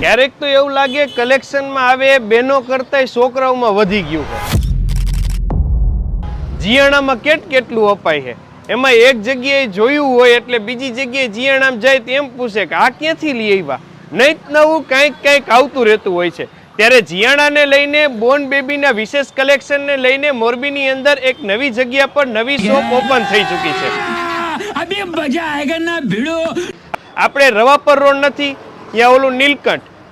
ક્યારેક તો એવું લાગે કલેક્શનમાં આવે બેનો કરતા છોકરાઓમાં વધી ગયું છે. જીયાણામાં કેટલું અપાય છે. એમાં એક જગ્યાએ જોયું હોય એટલે બીજી જગ્યાએ જીયાણામાં જાય તેમ પૂછે કે આ ક્યાંથી લઈ આવ્યા. નહીં નવું કંઈક આવતું રહેતું હોય છે. ત્યારે જીયાણાને લઈને બોર્ન બેબીના વિશેષ કલેક્શનને લઈને મોરબીની અંદર એક નવી જગ્યા પર નવી શોપ ઓપન થઈ ચૂકી છે. અભી મજા આયેગા ના ભીડો. આપણે રવાપર રોડ નથી, ત્યાં ઓલું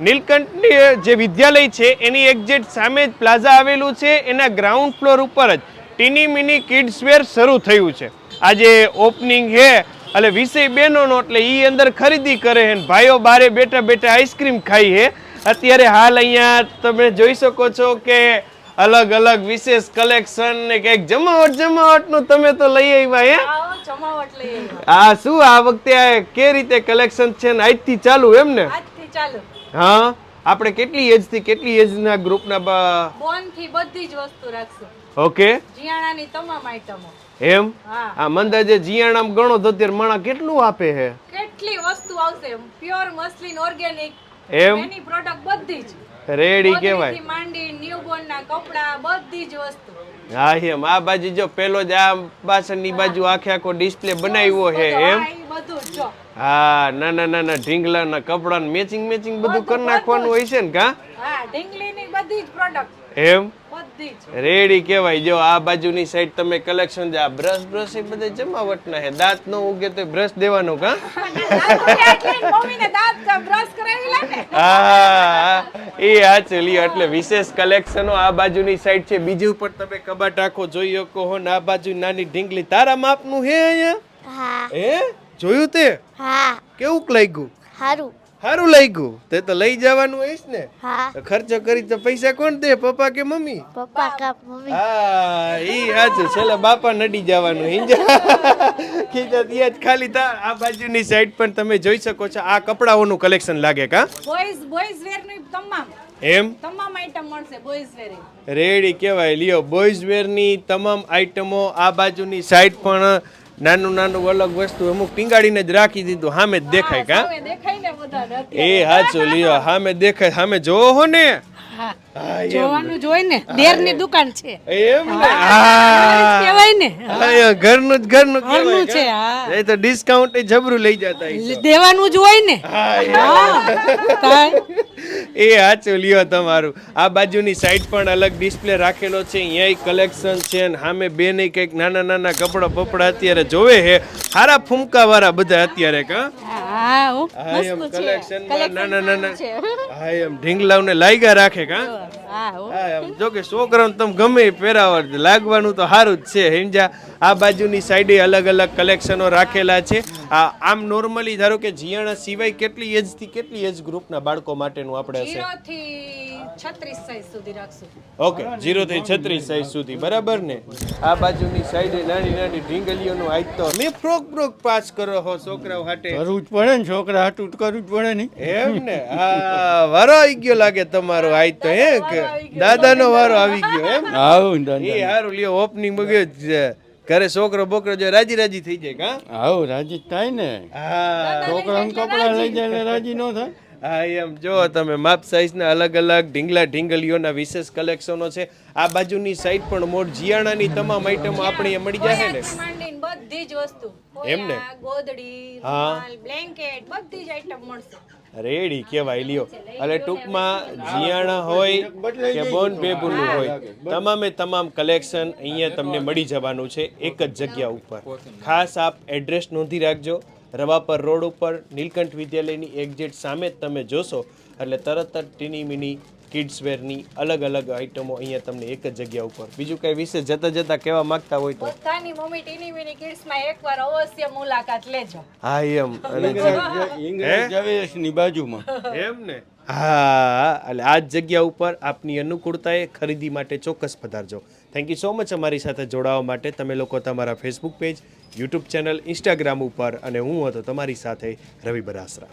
નીલકંઠની જે વિદ્યાલય છે એની એક્ઝેક્ટ સામે જ પ્લાઝા આવેલું છે. એના ગ્રાઉન્ડ ફ્લોર ઉપર જ ટીની મિની કિડ્સ વેર શરૂ થયું છે. આજે ઓપનિંગ છે એટલે વિષય બહેનોનો એટલે એ અંદર ખરીદી કરે છે, ભાઈઓ બારે બેઠા બેઠા આઈસ્ક્રીમ ખાઈ છે. અત્યારે હાલ અહીંયા તમે જોઈ શકો છો કે અલગ અલગ વિશેષ કલેક્શન ને કંઈક જમાવટ નું તમે તો લઈ આવ્યા હે. હા, શું આ વખતે કે રીતે કલેક્શન છે ને આજથી ચાલુ એમ ને? આજથી ચાલુ. હા, આપણે કેટલી એજ થી કેટલી એજ ના ગ્રુપ ના બોન થી બધી જ વસ્તુ રાખશું. ઓકે, જીયાણાની તમામ આઈટમો એમ. આ મંદાજે જીયાણામ ગણો તો અત્યારે માણા કેટલું આપે છે? કેટલી વસ્તુ આવશે, પ્યોર મસ્લિન ઓર્ગેનિક એમ એની પ્રોડક્ટ બધી જ રેડી કહેવાય. થી માંડી ન્યૂબોર્ન ના કપડા બધી જ વસ્તુ. હા એમ. આ બાજુ જો પેલો જ આ પાછળની બાજુ આખો ડિસ્પ્લે બનાવ્યો છે એમ. બધું જો. હા, નાના ઢીંગલા ના કપડા મેચિંગ બધું કરી નાખવાનું હોય છે ને કા? હા, ઢીંગલીની બધી જ પ્રોડક્ટ એમ બધી જ રેડી કહેવાય. જો આ બાજુની સાઈડ તમે કલેક્શન જે આ બ્રશ એ બધા જમાવટના છે. દાંત ન ઉગે તો બ્રશ દેવાનો કા? મમ્મીને દાંત બ્રશ કરાવી લે ને. હા, એ હાચું લ્યો. એટલે વિશેષ કલેક્શનો આ બાજુની સાઈડ છે. બીજી ઉપર તમે કબાટ આખો જોઈ શકો હો ને આ બાજુ નાની ઢીંગલી તારા માપનું હે અહીંયા? હા. હે, જોયું તે? હા. કેવું લાગ્યું? હારું લાગ્યું. તે તો લઈ જવાનું હઈશ ને? હા. તો ખર્ચો કરી તો પૈસા કોણ દે, પપ્પા કે મમ્મી? પપ્પા કા મમ્મી. હા, ઈ હાચું. છેલ્લે બાપા નડી જવાનું હિંજા ખીજા ત્યાં જ ખાલી આ બાજુની સાઈડ પણ તમે જોઈ શકો છો. આ કપડાઓનું કલેક્શન લાગે કા? બોયઝ વેર ની તમામ આઈટમ મળશે. બોયઝ વેર રેડી કહેવાય. લ્યો, બોયઝ વેર ની તમામ આઈટમો. આ બાજુની સાઈડ પણ નાનું અલગ વસ્તુ અમુક ટીંગાડીને જ રાખી દીધું. સામે જ દેખાય કા? દેખાય ને બધા. એ હાચું લ્યો. સામે દેખાય, સામે જોવો હો ને. જોવાનું જોઈ ને. દેર ની દુકાન છે એમ ને? કહેવાય ને. ઘરનું ઘરનું છે. એ તો ડિસ્કાઉન્ટ જબરું લઈ જતા દેવાનું જ હોય ને. એ હાચું લ્યો તમારું. આ બાજુની સાઈડ પણ અલગ ડિસ્પ્લે રાખેલો છે. અહીંયા કલેક્શન છે ને સામે બે નહીં કંઈક નાના કપડા અત્યારે જોવે છે. સારા ફૂમકા વાળા બધા અત્યારે કા? કલેક્શનમાં નાના હા એમ ઢીંગલાઓને લાગ્યા રાખે કા? જો કે છોકરાઓને તમે ગમે પહેરાવા લાગવાનું તો સારું જ છે સમજા. આ બાજુની સાઈડે અલગ કલેક્શનો રાખેલા છે. આમ નોર્મલી ધારો કે જીયાણા સિવાય કેટલી એજ થી કેટલી એજ ગ્રુપના બાળકો માટેનું આપણે હશે? 0 થી 36 સાઈઝ સુધી રાખશું. ઓકે, 0 થી 36 સાઈઝ સુધી, બરાબર ને? આ બાજુની સાઈડે નાની ઢીંગલીઓનું આજ તો મેં ફ્રોક પાસ કરો હો છોકરાઓ હાટે. કરવું જ પડે ને, છોકરા હાટું કરવું જ પડે ને. એમ ને? હા, વારો આવી ગયો લાગે તમારો આજ તો. હે કે દાદાનો વારો આવી ગયો એમ? આવું એ હારું લ્યો. ઓપનિંગ મગ્યો ઘરે છોકરો બોકરો જો રાજી થઈ જાય કા? આવું રાજી થાય ને. હા, છોકરાને કપડા લઈ જાય એટલે રાજી ન થાય. હા એમ. જો તમે માપ સાઈઝના અલગ ઢીંગલીઓના વિશેષ કલેક્શનો છે. આ બાજુની સાઈડ પણ મોર જીયાણાની તમામ આઈટમો આપણે મળી જાય ને. બધી જ વસ્તુ એમ ને? ગોદડી, રૂમાલ, બ્લેન્કેટ બધી જ આઈટમ મળશે. રેડી કહેવાય લ્યો. એટલે ટૂંકમાં જીયાણા હોય કે બોન બેબુનું હોય, તમામ કલેક્શન અહીંયા તમને મળી જવાનું છે એક જ જગ્યા ઉપર. ખાસ આપ એડ્રેસ નોંધી રાખજો. રવાપર રોડ ઉપર નીલકંઠ વિદ્યાલયની એક્ઝેક્ટ સામે જ તમે જોશો એટલે તરત જ ટીની મિની કિડ્સ વેરની અલગ આઈટમો અહીંયા તમને એક જ જગ્યા ઉપર. બીજું કઈ વિશે જતા કહેવા માંગતા હોય તો? પોતાની મમ્મી ટીની મિની કિડ્સ માં એકવાર અવશ્ય મુલાકાત લેજો. હા એમ. ની બાજુમાં એમ ને? હા, એટલે આ જ જગ્યા ઉપર આપની અનુકૂળતાએ ખરીદી માટે ચોક્કસ પધારજો. થેન્ક યુ સો મચ અમારી સાથે જોડાવા માટે. તમે લોકો તમારા Facebook page, YouTube channel, Instagram ઉપર અને હું હતો તમારી સાથે રવિ બરાસરા.